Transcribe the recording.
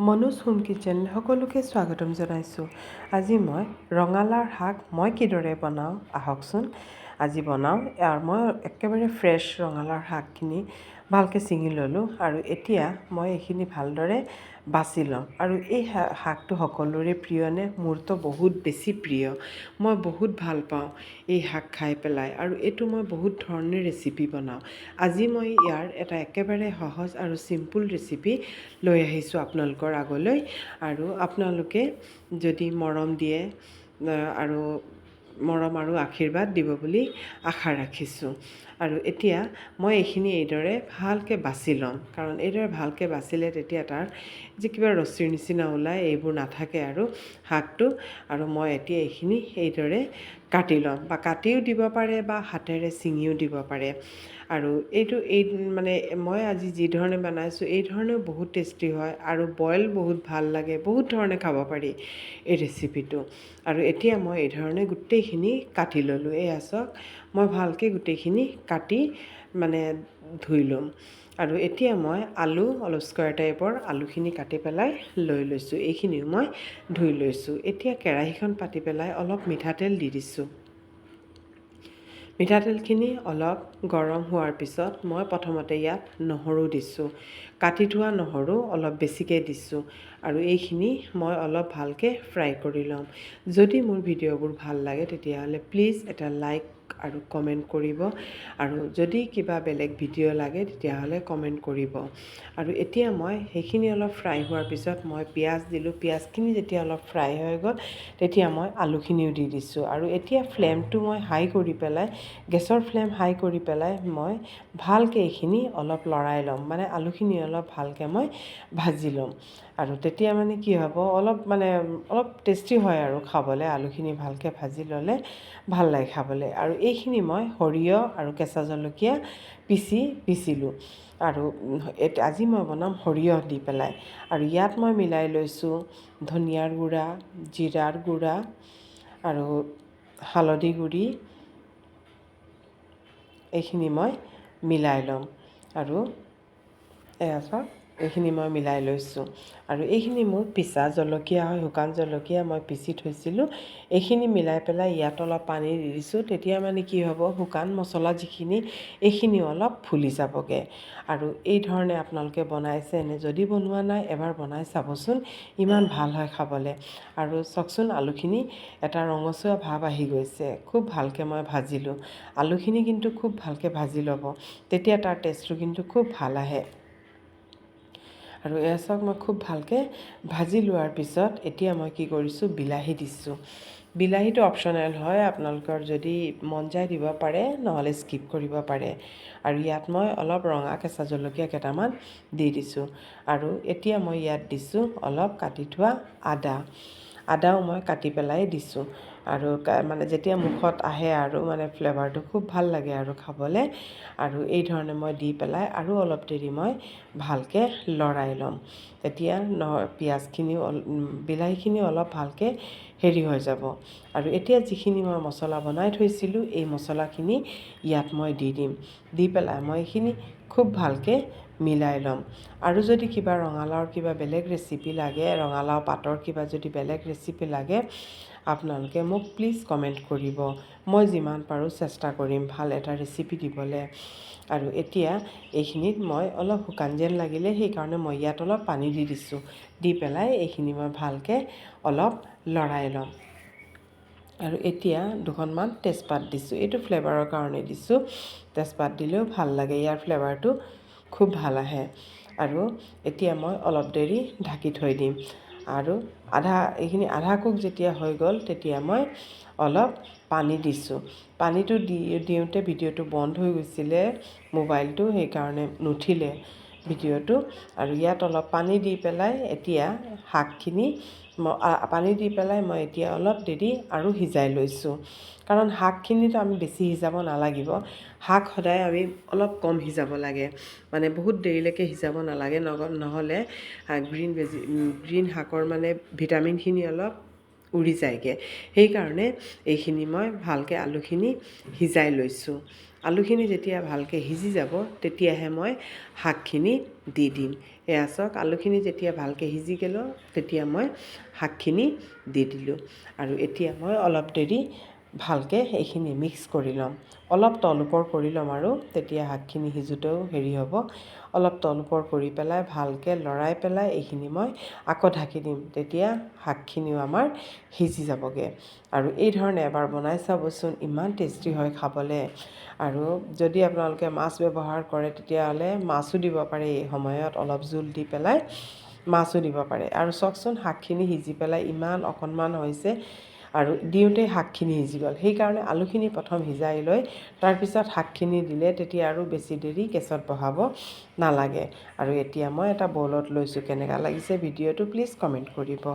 Manoj home kitchen সকলোকে স্বাগতম জনাইছোঁ। আজি মই ৰঙালাওৰ শাক মই কিদৰে বনাওঁ আহকচোন। আজি বনাওঁ মই একেবাৰে ফ্ৰেছ ৰঙালাওৰ শাকখিনি ভালকৈ ছিঙি ল'লোঁ আৰু এতিয়া মই এইখিনি ভালদৰে বাছি ল'ম। আৰু এই শাকটো সকলোৰে প্ৰিয়নে? মোৰতো বহুত বেছি প্ৰিয়। মই বহুত ভাল পাওঁ এই শাক খাই পেলাই আৰু এইটো মই বহুত ধৰণে ৰেচিপি বনাওঁ। আজি মই ইয়াৰ এটা একেবাৰে সহজ আৰু চিম্পুল ৰেচিপি লৈ আহিছোঁ আপোনালোকৰ আগলৈ। আৰু আপোনালোকে যদি মৰম দিয়ে আৰু মৰম আৰু আশীৰ্বাদ দিব বুলি আশা ৰাখিছোঁ। আৰু এতিয়া মই এইখিনি এইদৰে ভালকৈ বাছি ল'ম, কাৰণ এইদৰে ভালকৈ বাচিলে তেতিয়া তাৰ যে কিবা ৰছীৰ নিচিনা ওলায় এইবোৰ নাথাকে আৰু শাকটো। আৰু মই এতিয়া এইখিনি এইদৰে কাটি ল'ম, বা কাটিও দিব পাৰে বা হাতেৰে ছিঙিও দিব পাৰে। আৰু এই মানে মই আজি যি ধৰণে বনাইছোঁ এই ধৰণেও বহুত টেষ্টি হয় আৰু বইল বহুত ভাল লাগে, বহুত ধৰণে খাব পাৰি এই ৰেচিপিটো। আৰু এতিয়া মই এই ধৰণে গোটেইখিনি কাটি ল'লোঁ। এয়া চাওক, মই ভালকৈ গোটেইখিনি কাটি মানে ধুই ল'ম। আৰু এতিয়া মই আলু অলপ স্কোৱাৰ টাইপৰ আলুখিনি কাটি পেলাই লৈ লৈছোঁ। এইখিনিও মই ধুই লৈছোঁ। এতিয়া কেৰাহীখন পাতি পেলাই অলপ মিঠাতেল দি দিছোঁ। মিঠাতেলখিনি অলপ গৰম হোৱাৰ পিছত মই প্ৰথমতে ইয়াত নহৰু দিছোঁ। কাটি থোৱা নহৰু অলপ বেছিকৈ দিছোঁ আৰু এইখিনি মই অলপ ভালকৈ ফ্ৰাই কৰি ল'ম। যদি মোৰ ভিডিঅ'বোৰ ভাল লাগে তেতিয়াহ'লে প্লিজ এটা লাইক আৰু কমেণ্ট কৰিব, আৰু যদি কিবা বেলেগ ভিডিঅ' লাগে তেতিয়াহ'লে কমেণ্ট কৰিব। আৰু এতিয়া মই সেইখিনি অলপ ফ্ৰাই হোৱাৰ পিছত মই পিঁয়াজ দিলোঁ। পিঁয়াজখিনি যেতিয়া অলপ ফ্ৰাই হৈ গ'ল তেতিয়া মই আলুখিনিও দি দিছোঁ। আৰু এতিয়া ফ্লেমটো মই হাই কৰি পেলাই, গেছৰ ফ্লেম হাই কৰি পেলাই মই ভালকৈ এইখিনি অলপ লৰাই ল'ম, মানে আলুখিনি অলপ ভালকৈ মই ভাজি ল'ম। আৰু তেতিয়া মানে কি হ'ব, অলপ টেষ্টি হয় আৰু খাবলৈ। আলুখিনি ভালকৈ ভাজি ল'লে ভাল লাগে খাবলৈ। আৰু এইখিনি মই সৰিয়হ আৰু কেঁচা জলকীয়া পিচিলোঁ। আৰু আজি মই বনাম সৰিয়হ দি পেলাই। আৰু ইয়াত মই মিলাই লৈছোঁ ধনিয়াৰ গুড়া, জিৰাৰ গুড়া আৰু হালধি গুড়ি। এইখিনি মই মিলাই ল'ম। আৰু এয়া চাওক, এইখিনি মই মিলাই লৈছোঁ। আৰু এইখিনি মোৰ পিচা জলকীয়া হয়, শুকান জলকীয়া মই পিচি থৈছিলোঁ। এইখিনি মিলাই পেলাই ইয়াত অলপ পানী দি দিছোঁ। তেতিয়া মানে কি হ'ব, শুকান মছলা যিখিনি এইখিনিও অলপ ফুলি যাবগৈ। আৰু এই ধৰণে আপোনালোকে বনাইছে নে? যদি বনোৱা নাই এবাৰ বনাই চাবচোন, ইমান ভাল হয় খাবলৈ। আৰু চাওকচোন, আলুখিনি এটা ৰঙচুৱা ভাৱ আহি গৈছে। খুব ভালকৈ মই ভাজিলোঁ। আলুখিনি কিন্তু খুব ভালকৈ ভাজি ল'ব, তেতিয়া তাৰ টেষ্টটো কিন্তু খুব ভাল আহে। আৰু এয়া চাওক, মই খুব ভালকৈ ভাজি লোৱাৰ পিছত এতিয়া মই কি কৰিছোঁ, বিলাহী দিছোঁ। বিলাহীটো অপশ্যনেল হয়, আপোনালোকৰ যদি মন যায় দিব পাৰে, নহ'লে স্কিপ কৰিব পাৰে। আৰু ইয়াত মই অলপ ৰঙা কেঁচা জলকীয়া কেইটামান দি দিছোঁ। আৰু এতিয়া মই ইয়াত দিছোঁ অলপ কাটি থোৱা আদাও মই কাটি পেলাই দিছোঁ। আৰু মানে যেতিয়া মুখত আহে আৰু মানে ফ্লেভাৰটো খুব ভাল লাগে আৰু খাবলৈ। আৰু এই ধৰণে মই দি পেলাই আৰু অলপ দেৰি মই ভালকৈ লৰাই ল'ম। তেতিয়া বিলাহীখিনিও অলপ ভালকৈ হেৰি হৈ যাব। আৰু এতিয়া যিখিনি মই মছলা বনাই থৈছিলোঁ এই মছলাখিনি ইয়াত মই দি দিম। দি পেলাই মই এইখিনি খুব ভালকৈ মিলাই ল'ম। আৰু যদি কিবা ৰঙালাওৰ কিবা বেলেগ ৰেচিপি লাগে, ৰঙালাও পাতৰ কিবা যদি বেলেগ ৰেচিপি লাগে, আপোনালোকে মোক প্লিজ কমেণ্ট কৰিব। মই যিমান পাৰোঁ চেষ্টা কৰিম ভাল এটা ৰেচিপি দিবলৈ। আৰু এতিয়া এইখিনিত মই অলপ শুকান যেন লাগিলে সেইকাৰণে মই ইয়াত অলপ পানী দি দিছোঁ। দি পেলাই এইখিনি মই ভালকৈ অলপ লৰাই ল'ম। আৰু এতিয়া দুখনমান তেজপাত দিছোঁ। এইটো ফ্লেভাৰৰ কাৰণে দিছোঁ। তেজপাত দিলেও ভাল লাগে, ইয়াৰ ফ্লেভাৰটো খুব ভাল আহে। আৰু এতিয়া মই অলপ দেৰি ঢাকি থৈ দিম। আৰু এইখিনি আধা কুক যেতিয়া হৈ গ'ল তেতিয়া মই অলপ পানী দিছোঁ। পানীটো দিওঁতে ভিডিঅ'টো বন্ধ হৈ গৈছিলে মোবাইলটো, সেইকাৰণে নুঠিলে ভিডিঅ'টো। আৰু ইয়াত অলপ পানী দি পেলাই এতিয়া পানী দি পেলাই মই এতিয়া অলপ দেৰি আৰু সিজাই লৈছোঁ। কাৰণ শাকখিনিতো আমি বেছি সিজাব নালাগিব। শাক সদায় আমি অলপ কম সিজাব লাগে, মানে বহুত দেৰিলৈকে সিজাব নালাগে, নহ'লে গ্ৰীণ শাকৰ মানে ভিটামিনখিনি অলপ উৰি যায়গৈ। সেইকাৰণে এইখিনি মই ভালকৈ আলুখিনি সিজাই লৈছোঁ। আলুখিনি যেতিয়া ভালকৈ সিজি যাব তেতিয়াহে মই শাকখিনি দি দিম। এয়া চাওক, আলুখিনি যেতিয়া ভালকৈ সিজি গ'ল তেতিয়া মই শাকখিনি দি দিলোঁ। আৰু এতিয়া মই অলপ দেৰি ভালকৈ এইখিনি মিক্স কৰি ল'ম। অলপ তল ওপৰ কৰি ল'ম আৰু তেতিয়া শাকখিনি সিজোঁতেও হেৰি হ'ব। অলপ তল ওপৰ কৰি পেলাই ভালকৈ লৰাই পেলাই এইখিনি মই আকৌ ঢাকি দিম। তেতিয়া শাকখিনিও আমাৰ সিজি যাবগৈ। আৰু এই ধৰণে এবাৰ বনাই চাবচোন, ইমান টেষ্টি হয় খাবলৈ। আৰু যদি আপোনালোকে মাছ ব্যৱহাৰ কৰে তেতিয়াহ'লে মাছো দিব পাৰে, এই সময়ত অলপ জোল দি পেলাই মাছো দিব পাৰে। আৰু চাওকচোন শাকখিনি সিজি পেলাই ইমান অকণমান হৈছে আৰু দিওঁতে শাকখিনি সিজি গ'ল। সেইকাৰণে আলুখিনি প্ৰথম সিজাই লৈ তাৰপিছত শাকখিনি দিলে তেতিয়া আৰু বেছি দেৰি গেছত বহাব নালাগে। আৰু এতিয়া মই এটা বউলত লৈছোঁ। কেনেকুৱা লাগিছে ভিডিঅ'টো প্লিজ কমেণ্ট কৰিব।